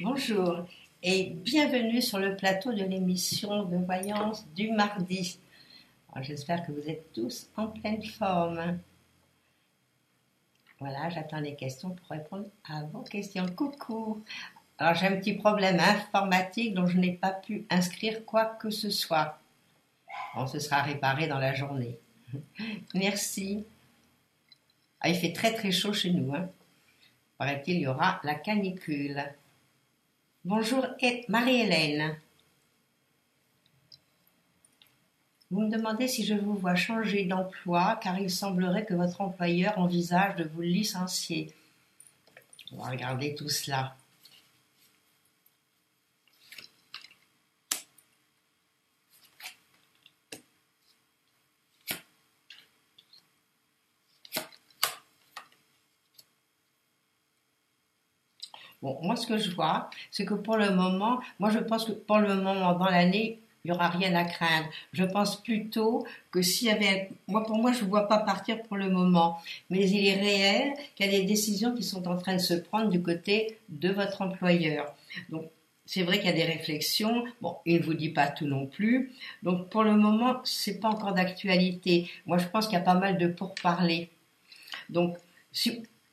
Bonjour et bienvenue sur le plateau de l'émission de voyance du mardi. J'espère que vous êtes tous en pleine forme. Voilà, j'attends les questions pour répondre à vos questions. Coucou! Alors j'ai un petit problème informatique dont je n'ai pas pu inscrire quoi que ce soit. Bon, ce sera réparé dans la journée. Merci. Il fait très très chaud chez nous. Paraît-il, il y aura la canicule. Bonjour Marie-Hélène. Vous me demandez si je vous vois changer d'emploi car il semblerait que votre employeur envisage de vous licencier. On va regarder tout cela. Bon, moi ce que je vois, c'est que pour le moment, moi je pense que pour le moment dans l'année, il n'y aura rien à craindre. Je pense plutôt que s'il y avait... pour moi, je ne vois pas partir pour le moment. Mais il est réel qu'il y a des décisions qui sont en train de se prendre du côté de votre employeur. Donc, c'est vrai qu'il y a des réflexions. Bon, il ne vous dit pas tout non plus. Donc, pour le moment, c'est pas encore d'actualité. Moi, je pense qu'il y a pas mal de pourparlers. Donc,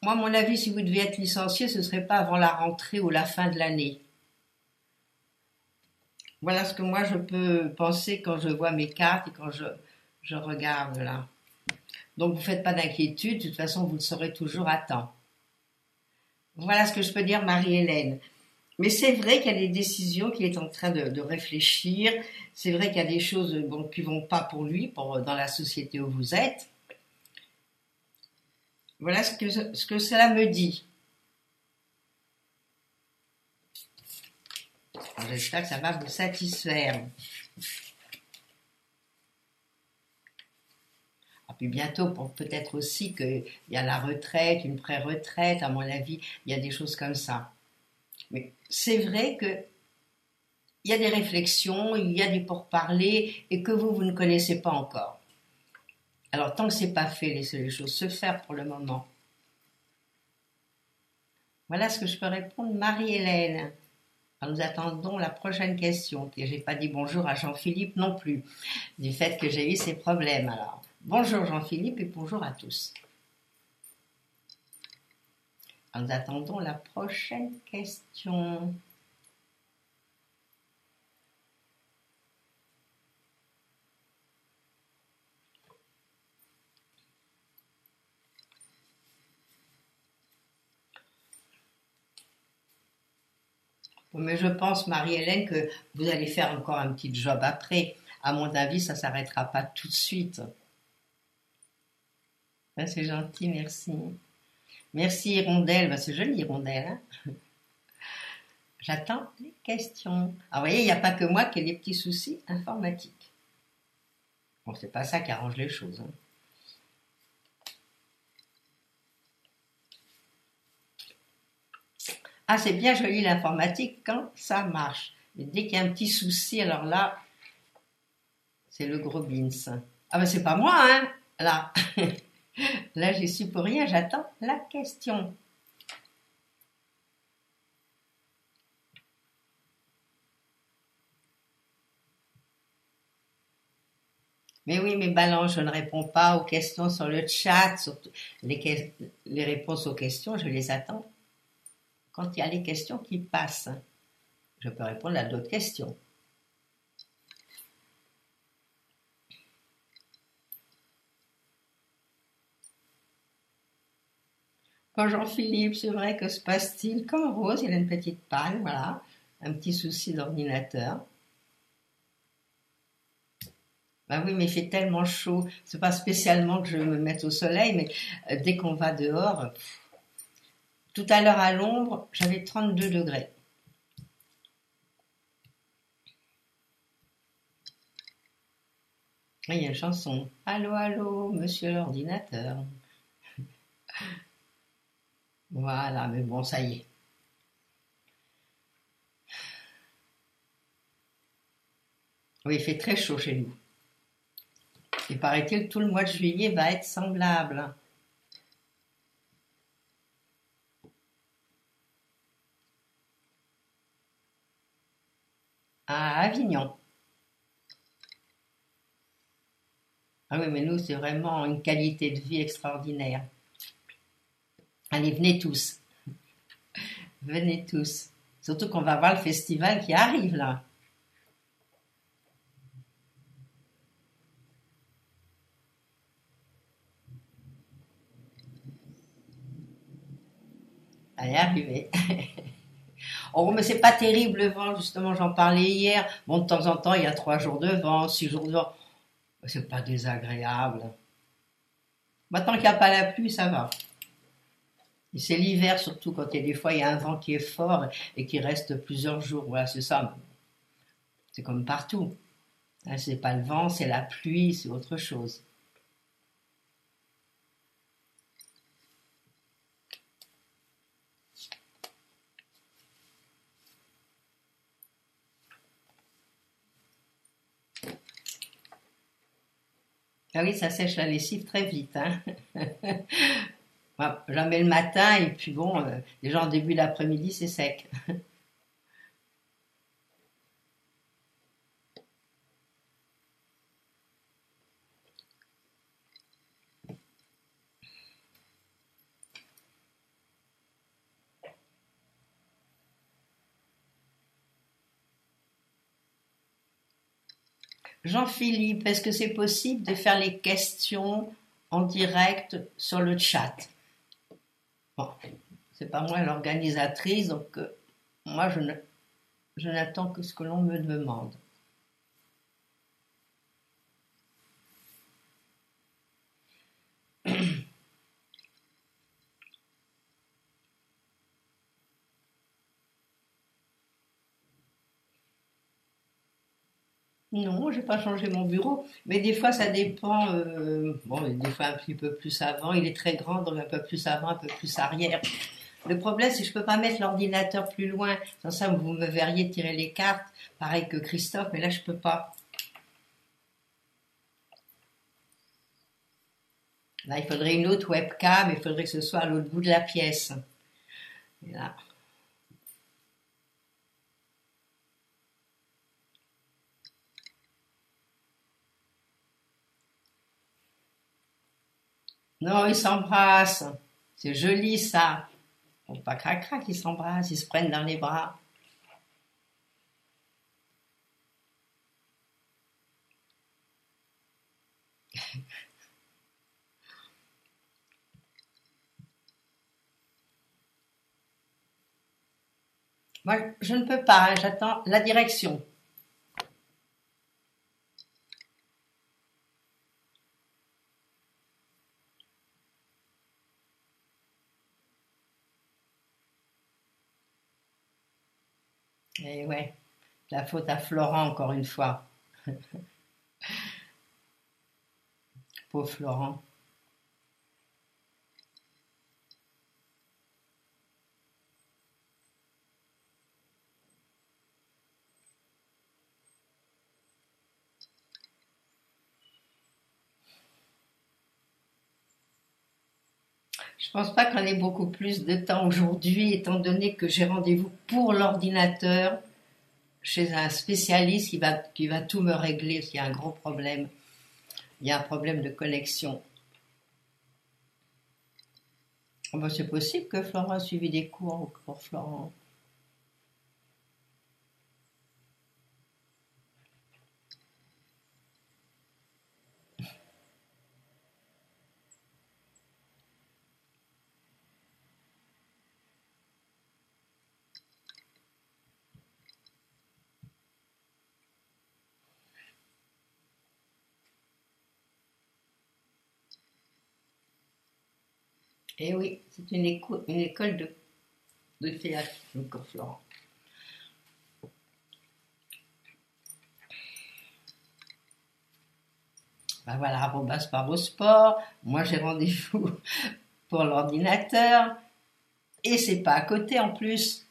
moi, à mon avis, si vous deviez être licencié, ce ne serait pas avant la rentrée ou la fin de l'année. Voilà ce que moi je peux penser quand je vois mes cartes et quand je regarde là. Donc vous ne faites pas d'inquiétude, de toute façon vous le saurez toujours à temps. Voilà ce que je peux dire Marie-Hélène. Mais c'est vrai qu'il y a des décisions qu'il est en train de réfléchir. C'est vrai qu'il y a des choses qui ne vont pas pour lui, dans la société où vous êtes. Voilà ce que cela me dit. J'espère que ça va vous satisfaire. Puis bientôt, peut-être aussi qu'il y a la retraite, une pré-retraite, à mon avis, il y a des choses comme ça. Mais c'est vrai qu'il y a des réflexions, il y a des pourparlers et que vous ne connaissez pas encore. Alors tant que c'est pas fait, laissez les choses se faire pour le moment. Voilà ce que je peux répondre Marie-Hélène. Nous attendons la prochaine question. Et j'ai pas dit bonjour à Jean-Philippe non plus, du fait que j'ai eu ces problèmes. Alors, bonjour Jean-Philippe et bonjour à tous. Nous attendons la prochaine question. Mais je pense, Marie-Hélène, que vous allez faire encore un petit job après. À mon avis, ça ne s'arrêtera pas tout de suite. Ben, c'est gentil, merci. Merci, Hirondelle. Ben, c'est joli, Hirondelle. J'attends les questions. Ah, vous voyez, il n'y a pas que moi qui ai des petits soucis informatiques. Bon, c'est pas ça qui arrange les choses. Ah, c'est bien joli l'informatique quand ça marche. Mais dès qu'il y a un petit souci, alors là, c'est le gros beans. Ah ben c'est pas moi, hein, là. Là, j'y suis pour rien, j'attends la question. Mais oui, mais balance, je ne réponds pas aux questions sur le chat, surtout les réponses aux questions, je les attends quand il y a les questions qui passent. Je peux répondre à d'autres questions. Quand Jean-Philippe, c'est vrai que se passe-t-il? Comme Rose, il a une petite panne, voilà, un petit souci d'ordinateur. Bah oui, mais il fait tellement chaud. C'est pas spécialement que je me mette au soleil, mais dès qu'on va dehors, tout à l'heure à l'ombre, j'avais 32 degrés. Il y a une chanson. Allô, allô, monsieur l'ordinateur. Voilà, mais bon, ça y est. Oui, il fait très chaud chez nous. Il paraît-il que tout le mois de juillet va être semblable. à Avignon. Ah oui, mais nous, c'est vraiment une qualité de vie extraordinaire. Allez, venez tous. Venez tous. Surtout qu'on va voir le festival qui arrive là. Allez, arrivez. Oh, mais c'est pas terrible le vent, justement, j'en parlais hier. Bon, de temps en temps, il y a 3 jours de vent, 6 jours de vent. C'est pas désagréable. Maintenant qu'il n'y a pas la pluie, ça va. Et c'est l'hiver, surtout quand il y a des fois il y a un vent qui est fort et qui reste plusieurs jours. Voilà, c'est ça. C'est comme partout. Là, c'est pas le vent, c'est la pluie, c'est autre chose. Ah oui, ça sèche la lessive très vite, hein. Moi, j'en mets le matin et puis bon, déjà en début d'après-midi, c'est sec. Jean-Philippe, est-ce que c'est possible de faire les questions en direct sur le chat? Bon, c'est pas moi l'organisatrice, donc moi je n'attends que ce que l'on me demande. Non, j'ai pas changé mon bureau, mais des fois ça dépend. Bon, des fois un petit peu plus avant, il est très grand, donc un peu plus avant, un peu plus arrière. Le problème, c'est que je peux pas mettre l'ordinateur plus loin. Sans ça, vous me verriez tirer les cartes, pareil que Christophe, mais là je peux pas. Là, il faudrait une autre webcam, il faudrait que ce soit à l'autre bout de la pièce. Et là. Non, ils s'embrassent. C'est joli ça. Bon, pas crac-crac, ils s'embrassent, ils se prennent dans les bras. Moi, je ne peux pas, hein, j'attends la direction. Et ouais, la faute à Florent encore une fois. Pauvre Florent. Je pense pas qu'on ait beaucoup plus de temps aujourd'hui, étant donné que j'ai rendez-vous pour l'ordinateur chez un spécialiste qui va tout me régler s'il y a un gros problème. Il y a un problème de connexion. Oh ben, c'est possible que Florent a suivi des cours pour Florent. Eh oui, c'est une école de théâtre, donc Florent. Ben voilà, bon bah, part au sport. Moi j'ai rendez-vous pour l'ordinateur. Et c'est pas à côté en plus.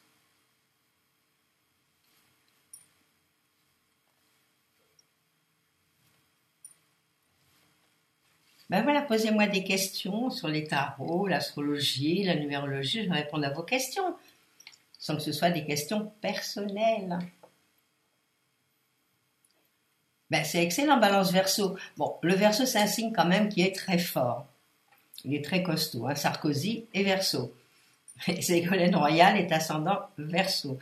Ben voilà, posez-moi des questions sur les tarots, l'astrologie, la numérologie. Je vais répondre à vos questions, sans que ce soit des questions personnelles. Ben, c'est excellent, Balance Verseau. Bon, le Verseau, c'est un signe quand même qui est très fort. Il est très costaud, hein, Sarkozy et Verseau. Et Ségolène Royal est ascendant Verseau.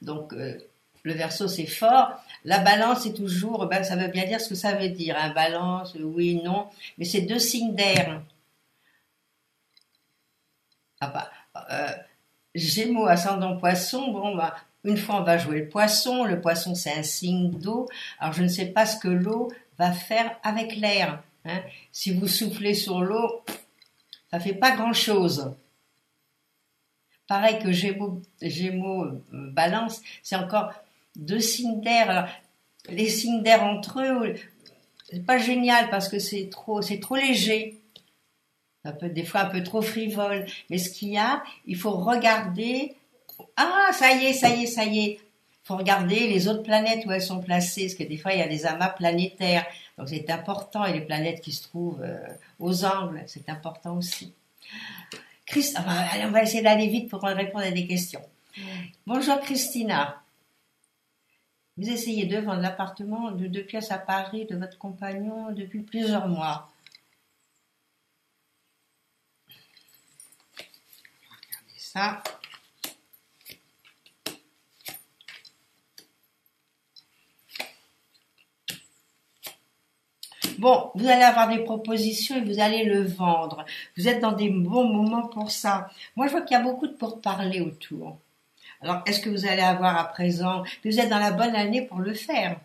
Donc, le Verseau, c'est fort. La Balance, c'est toujours, ben, ça veut bien dire ce que ça veut dire. Hein, Balance, oui, non. Mais c'est deux signes d'air. Ah bah, euh, Gémeaux, ascendant Poisson, bon, bah, une fois on va jouer le poisson c'est un signe d'eau, alors je ne sais pas ce que l'eau va faire avec l'air, hein. Si vous soufflez sur l'eau, ça fait pas grand-chose. Pareil que Gémeaux, Balance, c'est encore deux signes d'air. Alors, les signes d'air entre eux, c'est pas génial parce que c'est trop léger. Ça peut être des fois un peu trop frivole. Mais ce qu'il y a, il faut regarder. Ah, ça y est, ça y est, ça y est. Il faut regarder les autres planètes où elles sont placées, parce que des fois, il y a des amas planétaires. Donc, c'est important. Et les planètes qui se trouvent aux angles, c'est important aussi. Allez, on va essayer d'aller vite pour répondre à des questions. Bonjour, Christina. Vous essayez de vendre l'appartement de 2 pièces à Paris de votre compagnon depuis plusieurs mois. Regardez ça. Bon, vous allez avoir des propositions et vous allez le vendre. Vous êtes dans des bons moments pour ça. Moi, je vois qu'il y a beaucoup de pourparlers autour. Alors, est-ce que vous allez avoir à présent, vous êtes dans la bonne année pour le faire?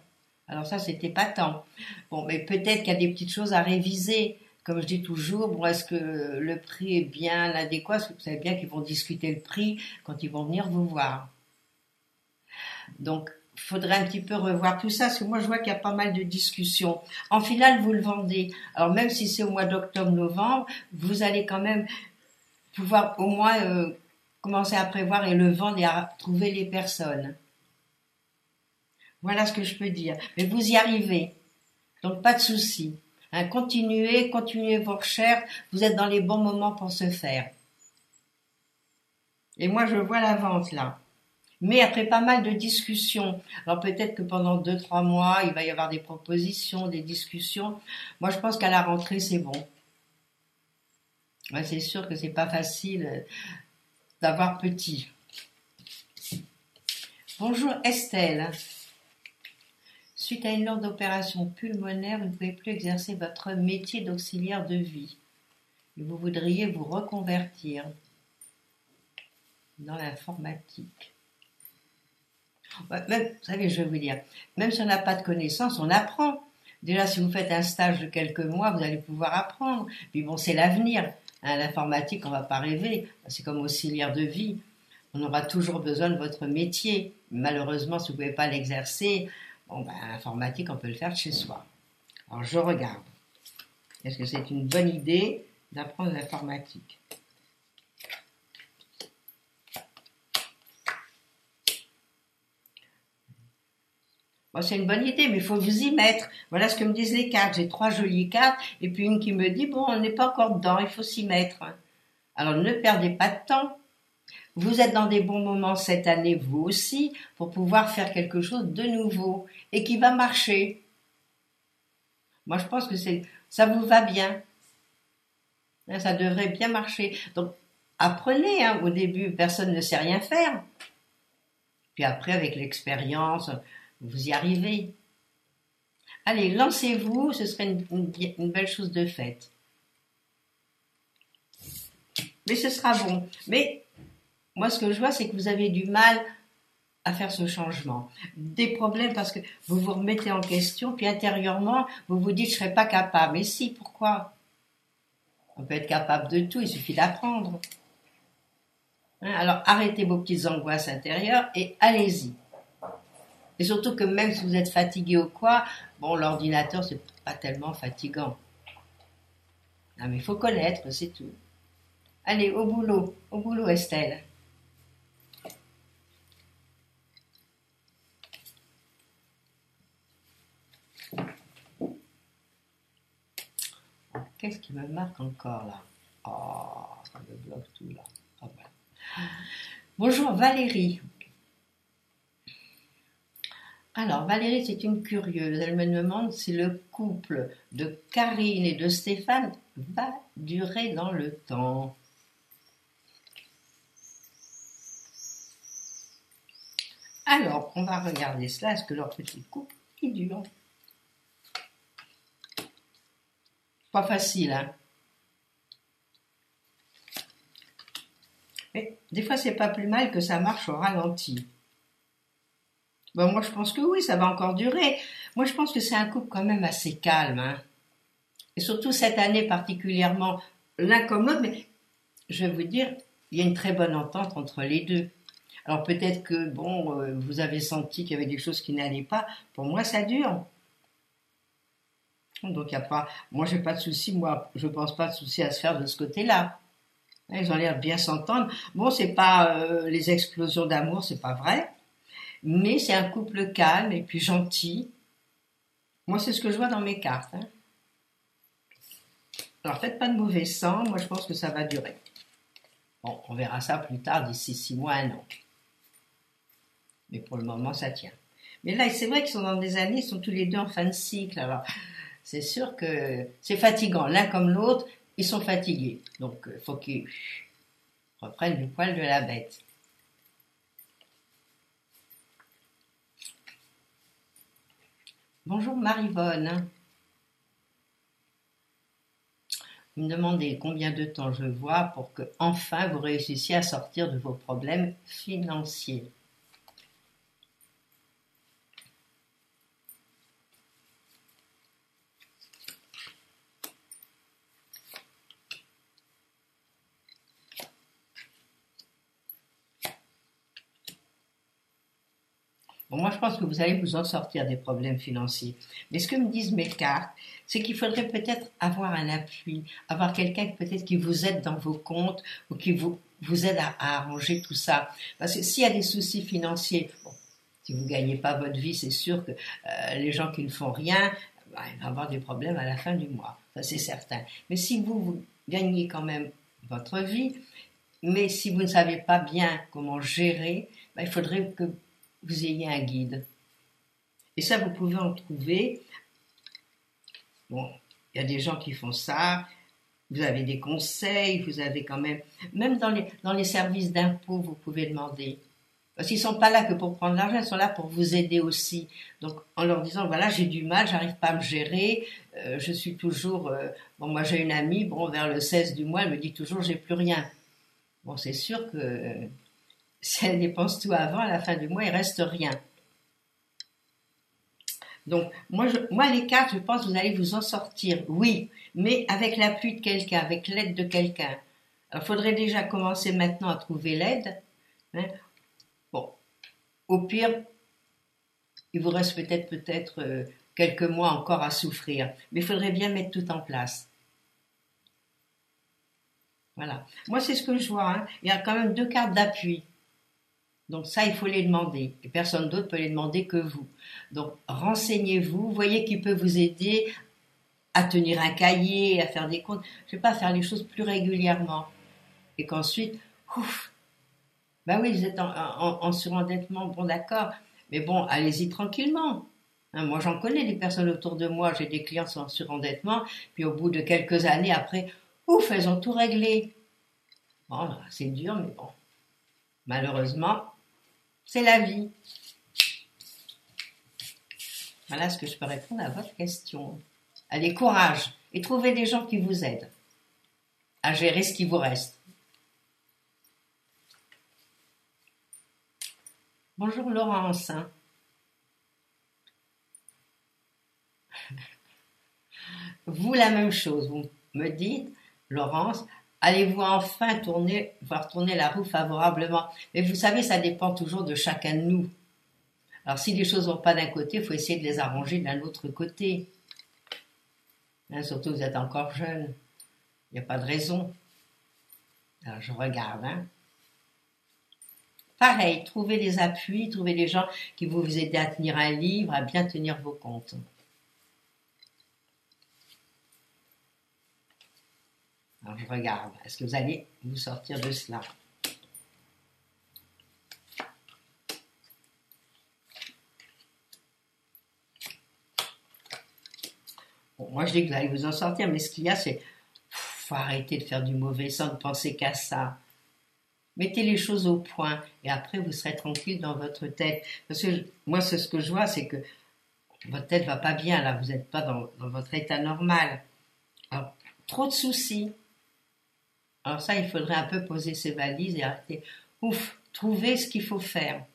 Alors ça, c'était pas tant. Bon, mais peut-être qu'il y a des petites choses à réviser. Comme je dis toujours, bon, est-ce que le prix est bien adéquat? Parce que vous savez bien qu'ils vont discuter le prix quand ils vont venir vous voir. Donc, il faudrait un petit peu revoir tout ça, parce que moi, je vois qu'il y a pas mal de discussions. En finale, vous le vendez. Alors, même si c'est au mois d'octobre-novembre, vous allez quand même pouvoir au moins commencer à prévoir et le vendre et à trouver les personnes. Voilà ce que je peux dire. Mais vous y arrivez. Donc, pas de souci. Hein, continuez vos recherches. Vous êtes dans les bons moments pour se faire. Et moi, je vois la vente là. Mais après pas mal de discussions, alors peut-être que pendant 2, 3 mois, il va y avoir des propositions, des discussions. Moi, je pense qu'à la rentrée, c'est bon. Ouais, c'est sûr que c'est pas facile d'avoir petit. Bonjour Estelle. Suite à une lourde opération pulmonaire, vous ne pouvez plus exercer votre métier d'auxiliaire de vie. Et vous voudriez vous reconvertir dans l'informatique. Même, vous savez, je vais vous dire, même si on n'a pas de connaissances, on apprend. Déjà, si vous faites un stage de quelques mois, vous allez pouvoir apprendre. Puis bon, c'est l'avenir. Hein, l'informatique, on ne va pas rêver. C'est comme auxiliaire de vie. On aura toujours besoin de votre métier. Malheureusement, si vous ne pouvez pas l'exercer, bon, ben, l'informatique, on peut le faire de chez soi. Alors, je regarde. Est-ce que c'est une bonne idée d'apprendre l'informatique? Bon, c'est une bonne idée, mais il faut vous y mettre. Voilà ce que me disent les cartes. J'ai 3 jolies cartes, et puis une qui me dit, bon, on n'est pas encore dedans, il faut s'y mettre. Alors ne perdez pas de temps. Vous êtes dans des bons moments cette année, vous aussi, pour pouvoir faire quelque chose de nouveau, et qui va marcher. Moi, je pense que ça vous va bien. Hein, ça devrait bien marcher. Donc, apprenez, hein. Au début, personne ne sait rien faire. Puis après, avec l'expérience, vous y arrivez. Allez, lancez-vous, ce serait une belle chose de faite. Mais ce sera bon. Mais moi, ce que je vois, c'est que vous avez du mal à faire ce changement. Des problèmes parce que vous vous remettez en question, puis intérieurement, vous vous dites, je ne serais pas capable. Mais si, pourquoi? On peut être capable de tout, il suffit d'apprendre. Hein, alors, arrêtez vos petites angoisses intérieures et allez-y. Et surtout que même si vous êtes fatigué ou quoi, bon, l'ordinateur, c'est pas tellement fatigant. Non, mais il faut connaître, c'est tout. Allez, au boulot, Estelle. Qu'est-ce qui me marque encore là? Oh, ça me bloque tout là. Oh, ben. Bonjour Valérie. Alors, Valérie, c'est une curieuse. Elle me demande si le couple de Karine et de Stéphane va durer dans le temps. Alors, on va regarder cela. Est-ce que leur petit couple, il dure? Pas facile, hein? Mais des fois, c'est pas plus mal que ça marche au ralenti. Ben, moi, je pense que oui, ça va encore durer. Moi, je pense que c'est un couple quand même assez calme, hein. Et surtout cette année particulièrement, l'un comme l'autre, mais je vais vous dire, il y a une très bonne entente entre les deux. Alors peut-être que, bon, vous avez senti qu'il y avait des choses qui n'allaient pas. Pour moi, ça dure. Donc, il y a pas, moi, j'ai pas de souci, moi, je pense pas de souci à se faire de ce côté-là. Ils ont l'air de bien s'entendre. Bon, c'est pas les explosions d'amour, c'est pas vrai, mais c'est un couple calme et puis gentil. Moi, c'est ce que je vois dans mes cartes, hein. Alors, faites pas de mauvais sang. Moi, je pense que ça va durer. Bon, on verra ça plus tard, d'ici 6 mois, 1 an. Mais pour le moment, ça tient. Mais là, c'est vrai qu'ils sont dans des années, ils sont tous les deux en fin de cycle. Alors, c'est sûr que c'est fatigant. L'un comme l'autre, ils sont fatigués. Donc, il faut qu'ils reprennent du poil de la bête. Bonjour Marivonne. Vous me demandez combien de temps je vois pour que enfin vous réussissiez à sortir de vos problèmes financiers. Bon, moi, je pense que vous allez vous en sortir des problèmes financiers. Mais ce que me disent mes cartes, c'est qu'il faudrait peut-être avoir un appui, avoir quelqu'un peut-être qui vous aide dans vos comptes ou qui vous aide à arranger tout ça. Parce que s'il y a des soucis financiers, bon, si vous ne gagnez pas votre vie, c'est sûr que les gens qui ne font rien, bah, ils vont avoir des problèmes à la fin du mois. Ça, c'est certain. Mais si vous gagnez quand même votre vie, mais si vous ne savez pas bien comment gérer, bah, il faudrait que vous ayez un guide. Et ça, vous pouvez en trouver. Bon, il y a des gens qui font ça. Vous avez des conseils, vous avez quand même dans les services d'impôt, vous pouvez demander. Parce qu'ils ne sont pas là que pour prendre l'argent, ils sont là pour vous aider aussi. Donc, en leur disant, voilà, j'ai du mal, j'arrive pas à me gérer, je suis toujours, bon, moi j'ai une amie, bon, vers le 16 du mois, elle me dit toujours, j'ai plus rien. Bon, c'est sûr que si elle dépense tout avant, à la fin du mois, il reste rien. Donc, moi, les cartes, je pense que vous allez vous en sortir, oui, mais avec l'appui de quelqu'un, avec l'aide de quelqu'un. Alors, il faudrait déjà commencer maintenant à trouver l'aide, hein. Bon, au pire, il vous reste peut-être quelques mois encore à souffrir, mais il faudrait bien mettre tout en place. Voilà. Moi, c'est ce que je vois, hein. Il y a quand même 2 cartes d'appui. Donc ça, il faut les demander. Et personne d'autre peut les demander que vous. Donc renseignez-vous, voyez qui peut vous aider à tenir un cahier, à faire des comptes. Je sais pas, faire les choses plus régulièrement. Et qu'ensuite, ouf, bah oui, vous êtes en surendettement, bon d'accord. Mais bon, allez-y tranquillement. Hein, moi, j'en connais des personnes autour de moi. J'ai des clients qui sont en surendettement. Puis au bout de quelques années après, ouf, elles ont tout réglé. Bon, c'est dur, mais bon. Malheureusement, c'est la vie. Voilà ce que je peux répondre à votre question. Allez, courage et trouvez des gens qui vous aident à gérer ce qui vous reste. Bonjour Laurence. Vous, la même chose. Vous me dites, Laurence, allez-vous enfin voir tourner la roue favorablement? Mais vous savez, ça dépend toujours de chacun de nous. Alors, si les choses ne vont pas d'un côté, il faut essayer de les arranger d'un autre côté. Hein, surtout, vous êtes encore jeune. Il n'y a pas de raison. Alors, je regarde. Hein. Pareil, trouvez des appuis, trouvez des gens qui vont vous aider à tenir un livre, à bien tenir vos comptes. Alors, je regarde. Est-ce que vous allez vous sortir de cela? Bon, moi, je dis que vous allez vous en sortir, mais ce qu'il y a, c'est faut arrêter de faire du mauvais sang, de penser qu'à ça. Mettez les choses au point et après, vous serez tranquille dans votre tête. Parce que moi, c'est ce que je vois, c'est que votre tête va pas bien, là, vous n'êtes pas dans votre état normal. Alors, trop de soucis. Alors ça, il faudrait un peu poser ses valises et arrêter. Ouf, trouver ce qu'il faut faire.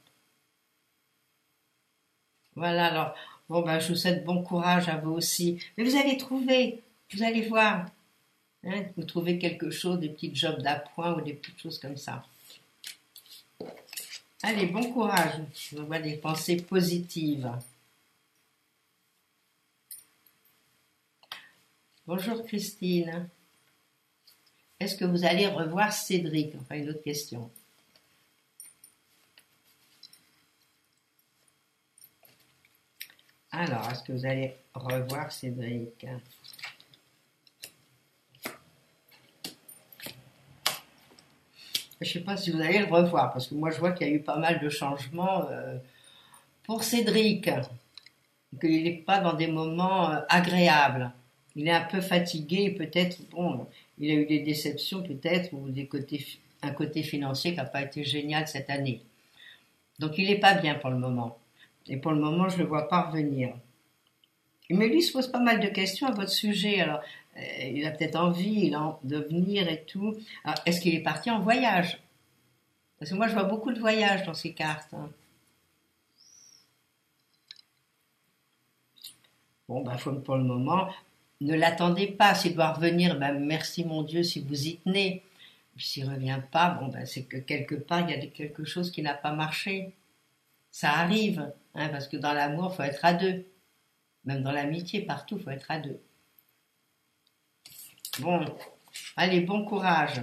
Voilà, alors, bon, ben, je vous souhaite bon courage à vous aussi. Mais vous allez trouver, vous allez voir. Hein, vous trouvez quelque chose, des petits jobs d'appoint ou des petites choses comme ça. Allez, bon courage. Je vois des pensées positives. Bonjour Christine. Est-ce que vous allez revoir Cédric? Enfin, une autre question. Alors, est-ce que vous allez revoir Cédric? Je ne sais pas si vous allez le revoir, parce que moi je vois qu'il y a eu pas mal de changements pour Cédric, qu'il n'est pas dans des moments agréables. Il est un peu fatigué, peut-être, bon, il a eu des déceptions peut-être, ou un côté financier qui n'a pas été génial cette année. Donc il n'est pas bien pour le moment. Et pour le moment, je ne le vois pas revenir. Mais lui, il se pose pas mal de questions à votre sujet. Alors, il a peut-être envie de venir et tout. Alors, est-ce qu'il est parti en voyage? Parce que moi, je vois beaucoup de voyages dans ces cartes. Hein. Bon, ben, pour le moment, ne l'attendez pas. S'il doit revenir, ben, merci mon Dieu si vous y tenez. S'il ne revient pas, bon, ben, c'est que quelque part, il y a quelque chose qui n'a pas marché. Ça arrive, hein, parce que dans l'amour, il faut être à deux. Même dans l'amitié, partout, il faut être à deux. Bon, allez, bon courage.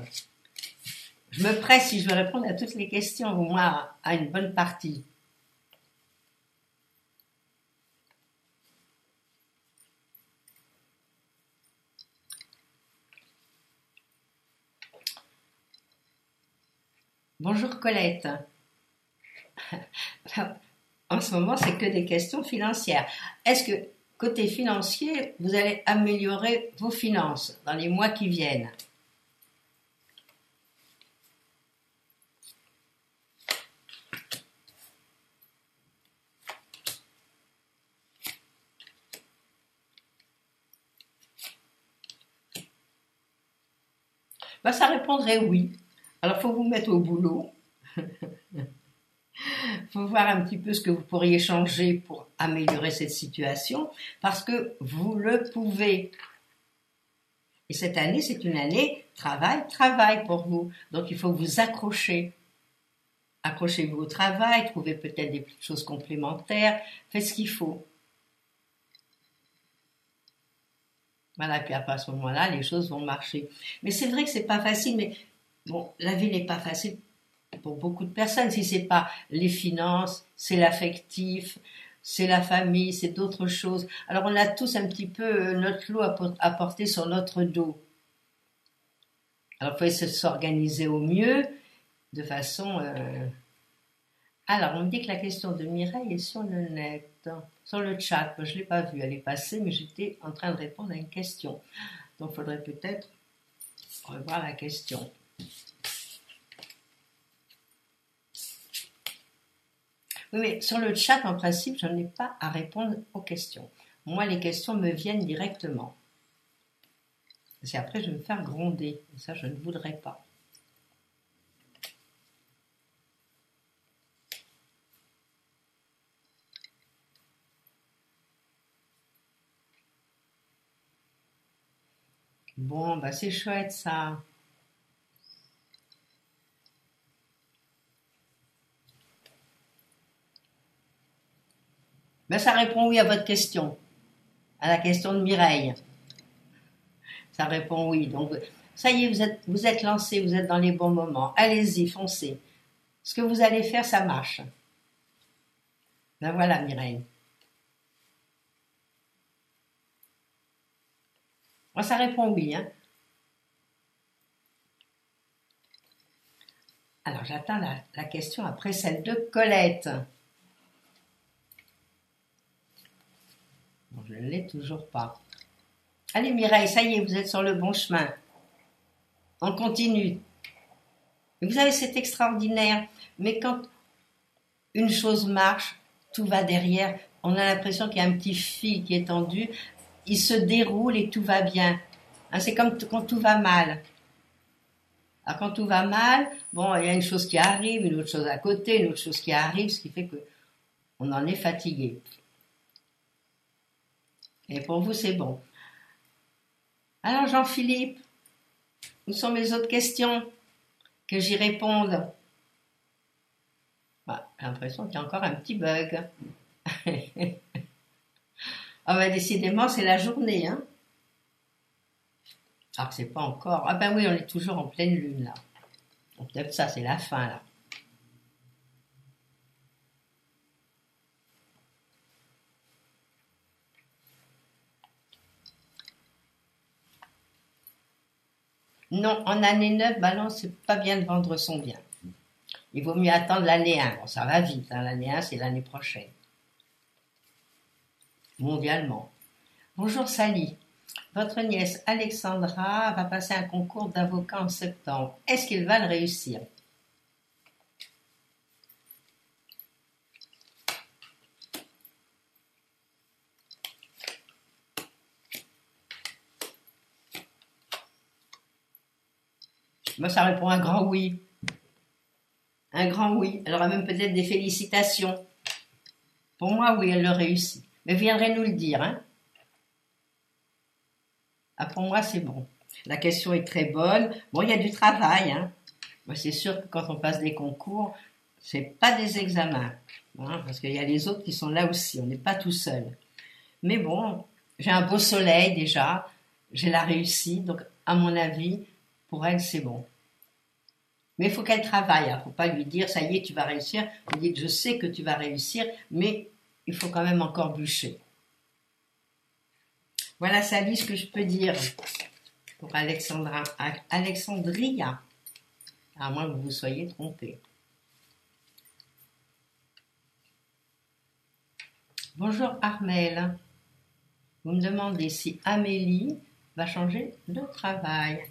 Je me presse si je veux répondre à toutes les questions, au moins à une bonne partie. Bonjour Colette. En ce moment, c'est que des questions financières. Est-ce que, côté financier, vous allez améliorer vos finances dans les mois qui viennent? Ben, ça répondrait oui. Alors, il faut vous mettre au boulot. Il faut voir un petit peu ce que vous pourriez changer pour améliorer cette situation, parce que vous le pouvez. Et cette année, c'est une année travail pour vous. Donc, il faut vous accrocher. Accrochez-vous au travail, trouvez peut-être des petites choses complémentaires, faites ce qu'il faut. Voilà, puis à ce moment-là, les choses vont marcher. Mais c'est vrai que c'est pas facile, mais bon, la vie n'est pas facile pour beaucoup de personnes. Si c'est pas les finances, c'est l'affectif, c'est la famille, c'est d'autres choses. Alors on a tous un petit peu notre lot à porter sur notre dos. Alors il faut essayer de s'organiser au mieux, de façon... Alors on me dit que la question de Mireille est sur le net, sur le chat. Moi, je ne l'ai pas vue, elle est passée, mais j'étais en train de répondre à une question. Donc il faudrait peut-être revoir la question. Oui, mais sur le chat, en principe, je n'ai pas à répondre aux questions. Moi, les questions me viennent directement. Parce qu'après, je vais me faire gronder. Et ça, je ne voudrais pas. Bon, bah c'est chouette ça. Ben, ça répond oui à votre question. À la question de Mireille. Ça répond oui. Donc, ça y est, vous êtes lancé, vous êtes dans les bons moments. Allez-y, foncez. Ce que vous allez faire, ça marche. Ben voilà, Mireille. Moi, ça répond oui. Hein. Alors, j'attends la question après celle de Colette. Bon, je ne l'ai toujours pas. Allez Mireille, ça y est, vous êtes sur le bon chemin. On continue. Et vous savez, c'est extraordinaire. Mais quand une chose marche, tout va derrière. On a l'impression qu'il y a un petit fil qui est tendu. Il se déroule et tout va bien. Hein, c'est comme quand tout va mal. Alors quand tout va mal, bon, il y a une chose qui arrive, une autre chose à côté, une autre chose qui arrive, ce qui fait que on en est fatigué. Et pour vous, c'est bon. Alors Jean-Philippe, où sont mes autres questions? Que j'y réponde. Bah, j'ai l'impression qu'il y a encore un petit bug. Ah bah décidément, c'est la journée, hein. Alors que c'est pas encore. Ah ben oui, on est toujours en pleine lune là. Donc peut-être ça, c'est la fin là. Non, en année 9, bah non, c'est pas bien de vendre son bien. Il vaut mieux attendre l'année 1. Bon, ça va vite, hein. L'année 1, c'est l'année prochaine. Mondialement. Bonjour Sally. Votre nièce Alexandra va passer un concours d'avocat en septembre. Est-ce qu'elle va le réussir? Moi, ça répond un grand oui. Un grand oui. Elle aura même peut-être des félicitations. Pour moi, oui, elle le réussit. Mais viendrez nous le dire, hein. Ah, pour moi, c'est bon. La question est très bonne. Bon, il y a du travail, hein. Moi, c'est sûr que quand on passe des concours, c'est pas des examens, hein, parce qu'il y a les autres qui sont là aussi. On n'est pas tout seul. Mais bon, j'ai un beau soleil déjà. J'ai la réussite. Donc, à mon avis, pour elle, c'est bon. Mais il faut qu'elle travaille. Il ne faut pas lui dire, ça y est, tu vas réussir. Vous dites, je sais que tu vas réussir, mais il faut quand même encore bûcher. Voilà, Sally, ce que je peux dire pour Alexandria. À moins que vous vous soyez trompé. Bonjour Armel. Vous me demandez si Amélie va changer de travail.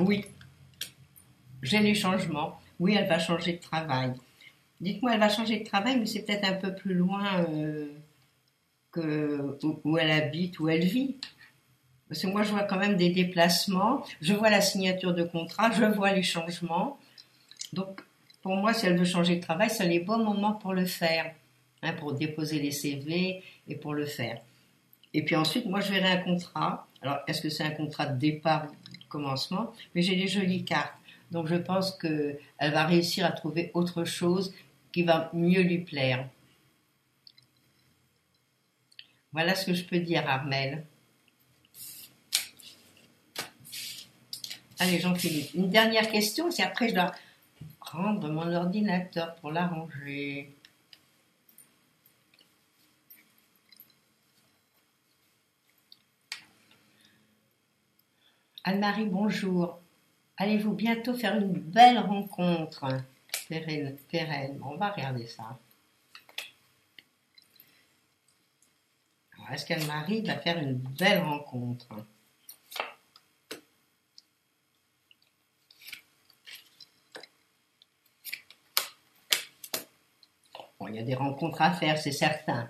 Oui, j'ai les changements. Oui, elle va changer de travail. Dites-moi, elle va changer de travail, mais c'est peut-être un peu plus loin où elle habite, où elle vit. Parce que moi, je vois quand même des déplacements, je vois la signature de contrat, je vois les changements. Donc, pour moi, si elle veut changer de travail, c'est les bons moments pour le faire, hein, pour déposer les CV et pour le faire. Et puis ensuite, moi, je verrai un contrat. Alors, est-ce que c'est un contrat de départ ou de commencement? Mais j'ai des jolies cartes. Donc, je pense qu'elle va réussir à trouver autre chose qui va mieux lui plaire. Voilà ce que je peux dire, Armel. Allez, Jean-Philippe. Une dernière question, c'est après je dois prendre mon ordinateur pour l'arranger. Anne-Marie, bonjour. Allez-vous bientôt faire une belle rencontre pérenne? On va regarder ça. Alors, est-ce qu'Anne-Marie va faire une belle rencontre? Bon, il y a des rencontres à faire, c'est certain.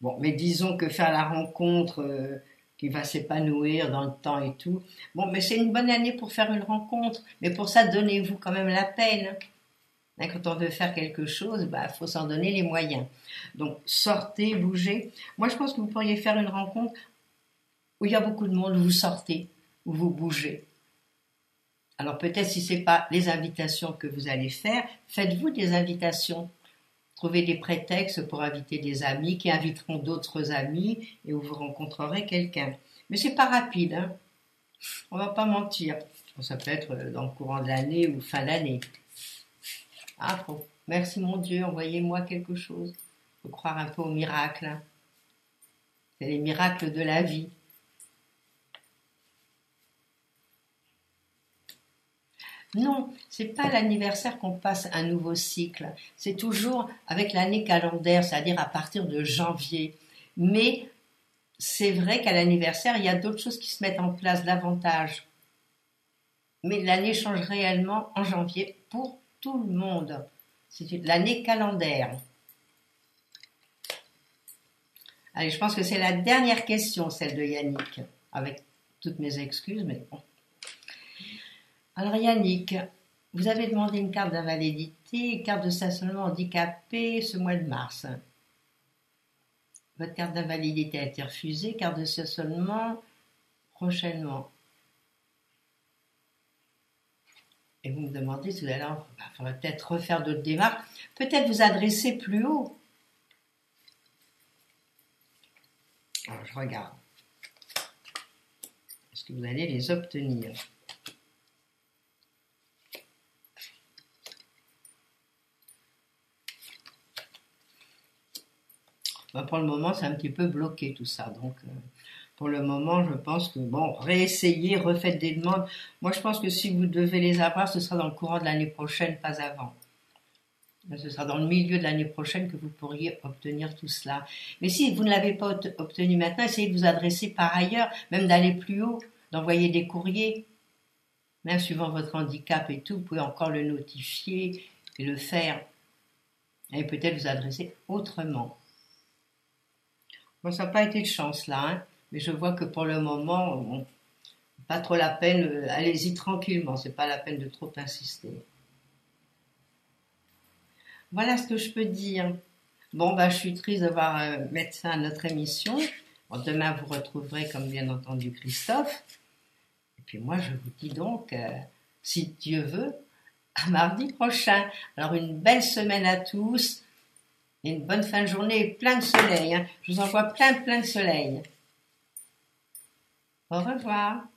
Bon, mais disons que faire la rencontre qui va s'épanouir dans le temps et tout. Bon, mais c'est une bonne année pour faire une rencontre. Mais pour ça, donnez-vous quand même la peine. Hein, quand on veut faire quelque chose, bah, faut s'en donner les moyens. Donc, sortez, bougez. Moi, je pense que vous pourriez faire une rencontre où il y a beaucoup de monde, où vous sortez, où vous bougez. Alors, peut-être si c'est pas les invitations que vous allez faire, faites-vous des invitations. Trouvez des prétextes pour inviter des amis qui inviteront d'autres amis et où vous rencontrerez quelqu'un. Mais c'est pas rapide, hein. On va pas mentir. Ça peut être dans le courant de l'année ou fin d'année. Ah, bon. Merci mon Dieu, envoyez-moi quelque chose. Faut croire un peu aux miracles, hein. C'est les miracles de la vie. Non, c'est pas l'anniversaire qu'on passe un nouveau cycle. C'est toujours avec l'année calendaire, c'est-à-dire à partir de janvier. Mais c'est vrai qu'à l'anniversaire, il y a d'autres choses qui se mettent en place davantage. Mais l'année change réellement en janvier pour tout le monde. C'est l'année calendaire. Allez, je pense que c'est la dernière question, celle de Yannick, avec toutes mes excuses, mais bon. Alors Yannick, vous avez demandé une carte d'invalidité, carte de stationnement handicapé ce mois de mars. Votre carte d'invalidité a été refusée, carte de stationnement prochainement. Et vous me demandez tout à l'heure, il faudrait peut-être refaire d'autres démarches, peut-être vous adresser plus haut. Alors je regarde. Est-ce que vous allez les obtenir? Pour le moment, c'est un petit peu bloqué tout ça. Donc, pour le moment, je pense que, bon, réessayez, refaites des demandes. Moi, je pense que si vous devez les avoir, ce sera dans le courant de l'année prochaine, pas avant. Ce sera dans le milieu de l'année prochaine que vous pourriez obtenir tout cela. Mais si vous ne l'avez pas obtenu maintenant, essayez de vous adresser par ailleurs, même d'aller plus haut, d'envoyer des courriers. Même suivant votre handicap et tout, vous pouvez encore le notifier et le faire. Et peut-être vous adresser autrement. Bon, ça n'a pas été de chance là, hein, mais je vois que pour le moment, bon, pas trop la peine, allez-y tranquillement, c'est pas la peine de trop insister. Voilà ce que je peux dire. Bon, bah, je suis triste de voir mettre fin à notre émission. Bon, demain, vous retrouverez, comme bien entendu, Christophe. Et puis moi, je vous dis donc, si Dieu veut, à mardi prochain. Alors, une belle semaine à tous. Et une bonne fin de journée et plein de soleil. Hein. Je vous envoie plein de soleil. Au revoir.